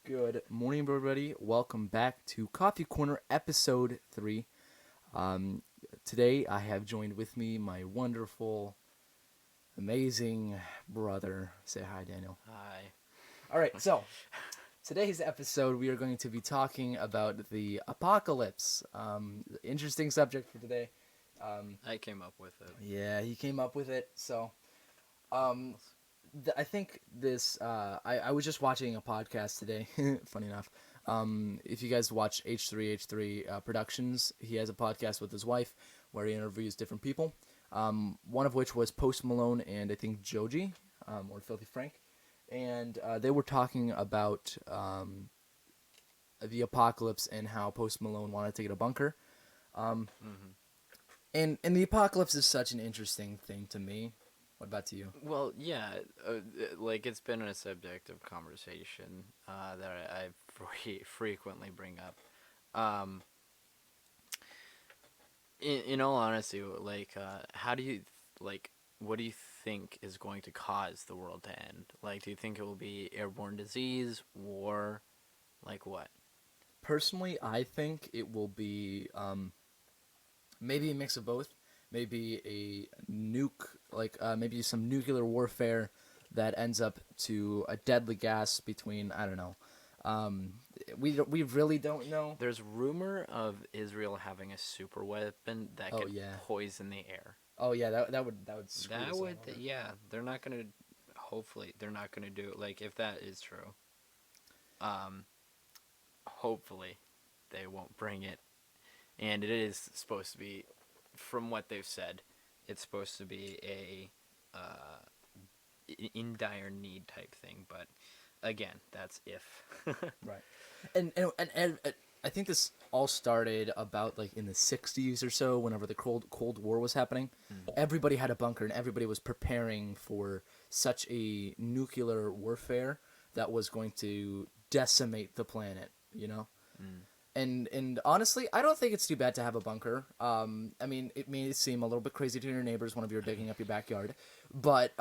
Good morning, everybody. Welcome back to Coffee Corner, episode 3. Um, Today, I have joined with me my wonderful, amazing brother. Say hi, Daniel. Hi. All right, so today's episode, we are going to be talking about the apocalypse. Interesting subject for today. I came up with it. Yeah, he came up with it. Um, I think this. I was just watching a podcast today. Funny enough, if you guys watch H3 Productions, he has a podcast with his wife where he interviews different people. One of which was Post Malone and I think Joji, or Filthy Frank, and they were talking about the apocalypse and how Post Malone wanted to get a bunker. Um, hmm and the apocalypse is such an interesting thing to me. What about to you? Well, yeah, like it's been a subject of conversation that I frequently bring up. Um, in all honesty, how do you like? What do you think is going to cause the world to end? Like, do you think it will be airborne disease, war, like what? Personally, I think it will be maybe a mix of both. Maybe a nuke, maybe some nuclear warfare that ends up to a deadly gas between, I don't know. Um, we really don't know. There's rumor of Israel having a super weapon that Oh could yeah. poison the air. Oh yeah. That would screw That us all would, over. yeah. They're not gonna. Hopefully, they're not gonna do it. Like, if that is true, um, hopefully, they won't bring it. And it is supposed to be, from what they've said, it's supposed to be a in dire need type thing. But again, that's if. Right. And I think this all started about like in the 60s or so whenever the Cold War was happening. Everybody had a bunker and everybody was preparing for such a nuclear warfare that was going to decimate the planet, you know? Mm. And honestly, I don't think it's too bad to have a bunker. I mean, it may seem a little bit crazy to your neighbors whenever you're digging up your backyard, but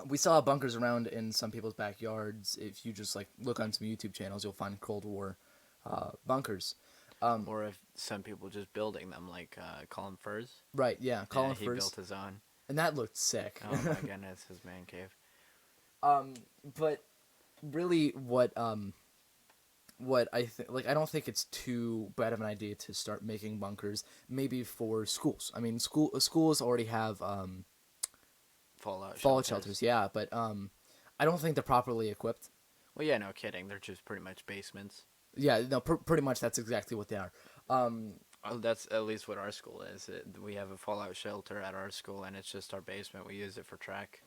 we saw bunkers around in some people's backyards. If you just like look on some YouTube channels, you'll find Cold War bunkers. Or if some people just building them, like Colin Furs. Right? Yeah, Yeah, Colin he built First, his own. and that looked sick. Oh my goodness, his man cave. But really, what I think, like, I don't think it's too bad of an idea to start making bunkers. Maybe for schools. I mean, schools already have Fallout fallout shelters. shelters. Yeah, but I don't think they're properly equipped. Well, yeah, no kidding. They're just pretty much basements. Yeah, no, pretty much that's exactly what they are. Oh, that's at least what our school is. We have a Fallout shelter at our school, and it's just our basement. We use it for track.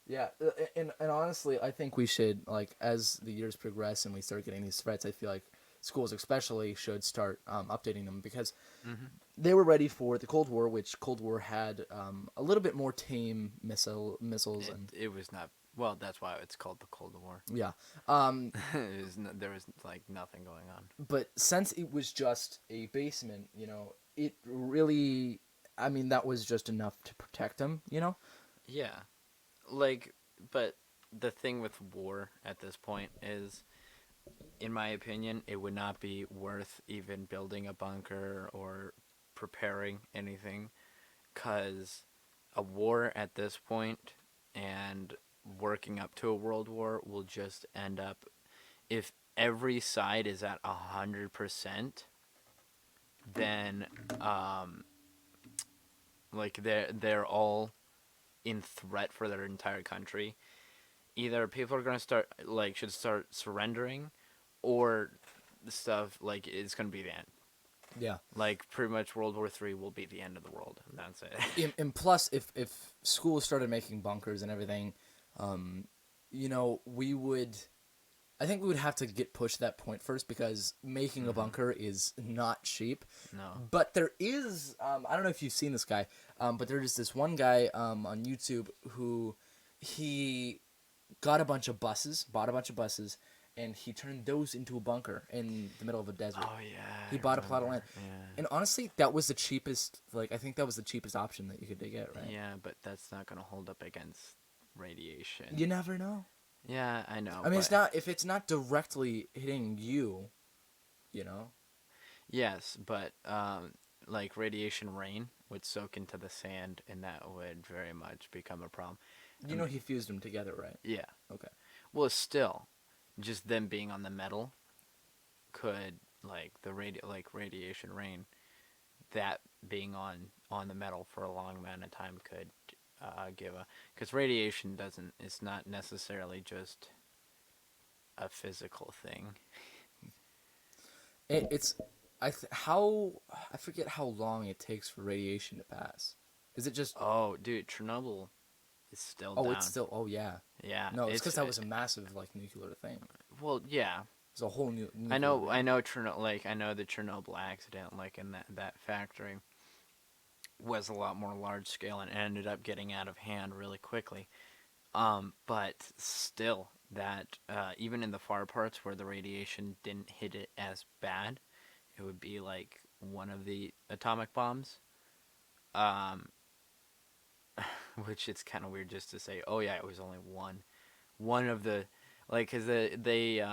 Yeah, and honestly, I think we should, like, as the years progress and we start getting these threats, I feel like schools especially should start updating them because Mm-hmm. they were ready for the Cold War, which Cold War had a little bit more tame missiles and It was not. Well, that's why it's called the Cold War. yeah. Um, There was like nothing going on. but since it was just a basement, it really, I mean, that was just enough to protect them, Yeah, like, but the thing with war at this point is, in my opinion, it would not be worth even building a bunker or preparing anything, cause a war at this point and working up to a world war will just end up, if every side is at 100%, then like they're all in threat for their entire country. Either people are gonna should start surrendering, or the stuff like it's gonna be the end. Yeah. Like, pretty much World War III will be the end of the world, and that's it. And plus, if schools started making bunkers and everything, um, we would. I think we would have to get pushed to that point first because making a hmm bunker is not cheap. No. But there is, I don't know if you've seen this guy, but there's this one guy on YouTube who he bought a bunch of buses, and he turned those into a bunker in the middle of a desert. Oh yeah, He I bought a plot of land. remember. Yeah. And honestly, that was the cheapest, like, I think that was the cheapest option that you could get, right? Yeah, but that's not gonna hold up against radiation. You never know. Yeah, I know, I mean, but it's not if it's not directly hitting you, you know. yes, but like radiation rain would soak into the sand, and that would very much become a problem. You know he fused them together, right? Yeah. Okay. Well, still, just them being on the metal could like radiation rain. That being on the metal for a long amount of time could give a because radiation doesn't. It's not necessarily just a physical thing. It's how I forget how long it takes for radiation to pass. Is it just Oh, dude, Chernobyl is still oh it's down. still oh yeah. Yeah, No, it's it's because that was a massive like nuclear thing. well, yeah. It's a whole new I nuclear know, I reactor. know, I know the Chernobyl accident, like in that factory, was a lot more large scale and ended up getting out of hand really quickly. But still, that even in the far parts where the radiation didn't hit it as bad, it would be like one of the atomic bombs. Um, which it's kind of weird just to say, oh yeah, it was only one of the, like, cause they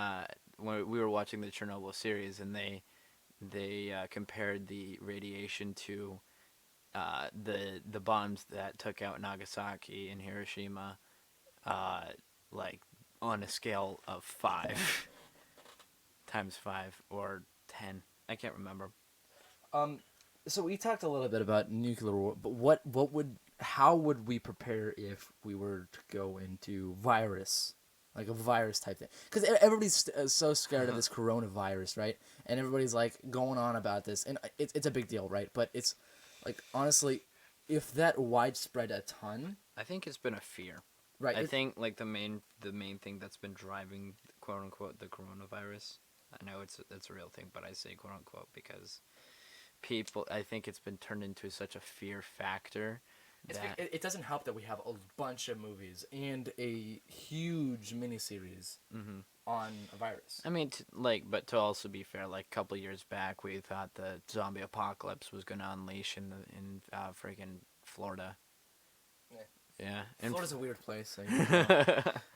when we were watching the Chernobyl series and they compared the radiation to the bombs that took out Nagasaki and Hiroshima, uh, like on a scale of 5 times 5 or 10. I can't remember. Um, so we talked a little bit about nuclear war, but what would how would we prepare if we were to go into virus, like a virus type thing? Because everybody's so scared of this coronavirus, right? And everybody's like going on about this, and it's a big deal, right? But it's like honestly, if that widespread a ton, I think it's been a fear. right? I think like the main thing that's been driving quote unquote the coronavirus. I know it's a real thing, but I say quote unquote because people. I think it's been turned into such a fear factor that It doesn't help that we have a bunch of movies and a huge miniseries on a virus. I mean, but to also be fair, like a couple years back, we thought the zombie apocalypse was going to unleash in friggin' Florida. Yeah. Yeah, Florida's a weird place. So you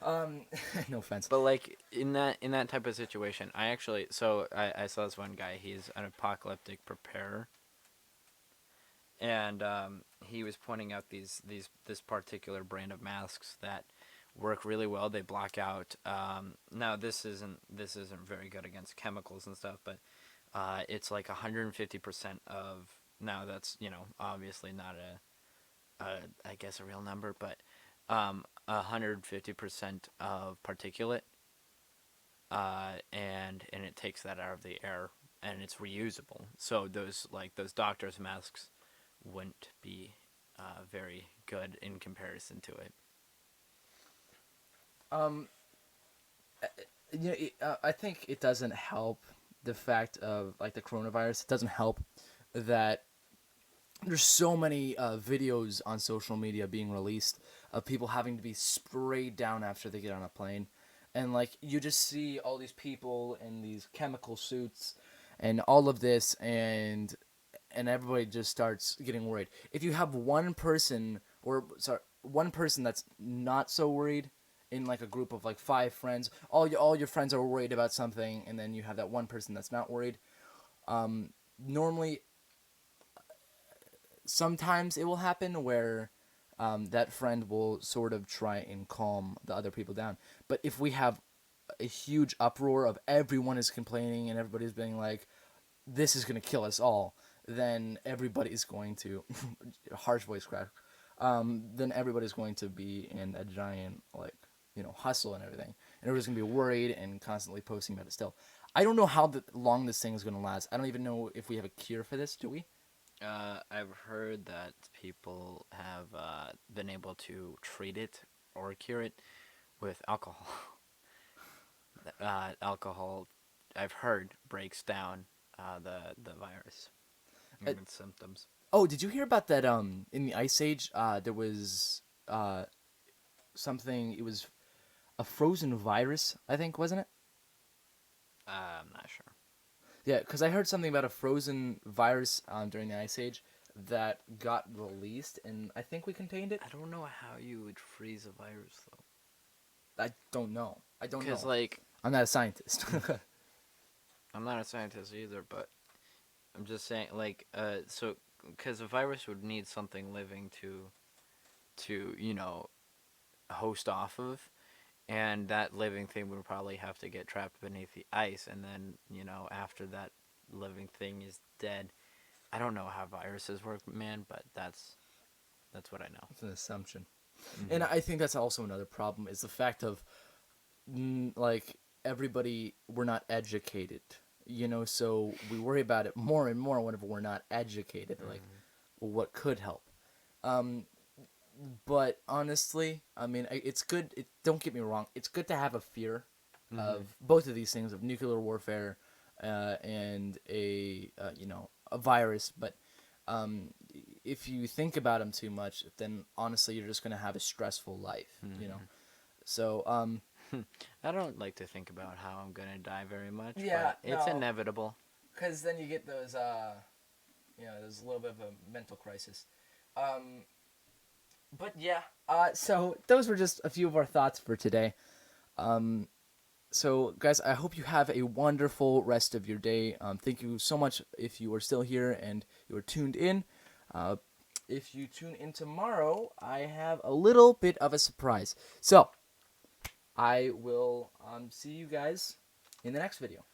know. No offense. but like in that type of situation, I saw this one guy. He's an apocalyptic preparer, and he was pointing out this particular brand of masks that work really well. They block out. Now this isn't very good against chemicals and stuff, but it's like 150% of. Now that's obviously not I guess a real number, but 150% of particulate, and it takes that out of the air, and it's reusable. So those doctors' masks wouldn't be very good in comparison to it. Um, I think it doesn't help the fact of like the coronavirus. It doesn't help that there's so many videos on social media being released of people having to be sprayed down after they get on a plane, and like you just see all these people in these chemical suits, and all of this, and everybody just starts getting worried. If you have one person that's not so worried in like a group of like 5 friends, all your friends are worried about something, and then you have that one person that's not worried. Normally, sometimes it will happen where that friend will sort of try and calm the other people down. But if we have a huge uproar of everyone is complaining and everybody's being like, this is going to kill us all, then everybody's going to, harsh voice crack, then everybody's going to be in a giant, like, hustle and everything. And everybody's going to be worried and constantly posting about it still. I don't know how long this thing is going to last. I don't even know if we have a cure for this, do we? I've heard that people have been able to treat it or cure it with alcohol. Alcohol, I've heard, breaks down the virus Uh, and its symptoms. oh, did you hear about that? In the Ice Age, there was something. It was a frozen virus, I think, wasn't it? I'm not sure. Yeah, because I heard something about a frozen virus during the Ice Age that got released, and I think we contained it. I don't know how you would freeze a virus though. I don't know. I don't Because know. like I'm not a scientist. I'm not a scientist either, but I'm just saying like so because a virus would need something living to host off of, and that living thing would probably have to get trapped beneath the ice, and then after that living thing is dead. I don't know how viruses work, man, but that's what I know. It's an assumption. And Hmm. I think that's also another problem is the fact of like everybody we're not educated, so we worry about it more and more whenever we're not educated, like what could help. Um, but honestly, I mean, it's good. Don't get me wrong. It's good to have a fear Hmm. of both of these things of nuclear warfare and a virus. But um, if you think about them too much, then honestly, you're just gonna have a stressful life. Hmm. So I don't like to think about how I'm gonna die very much, yeah, but it's no, inevitable. because then you get those there's a little bit of a mental crisis. Um, but yeah, so those were just a few of our thoughts for today. Um, so guys, I hope you have a wonderful rest of your day. Thank you so much if you are still here and you are tuned in. Uh, if you tune in tomorrow, I have a little bit of a surprise. So I will see you guys in the next video.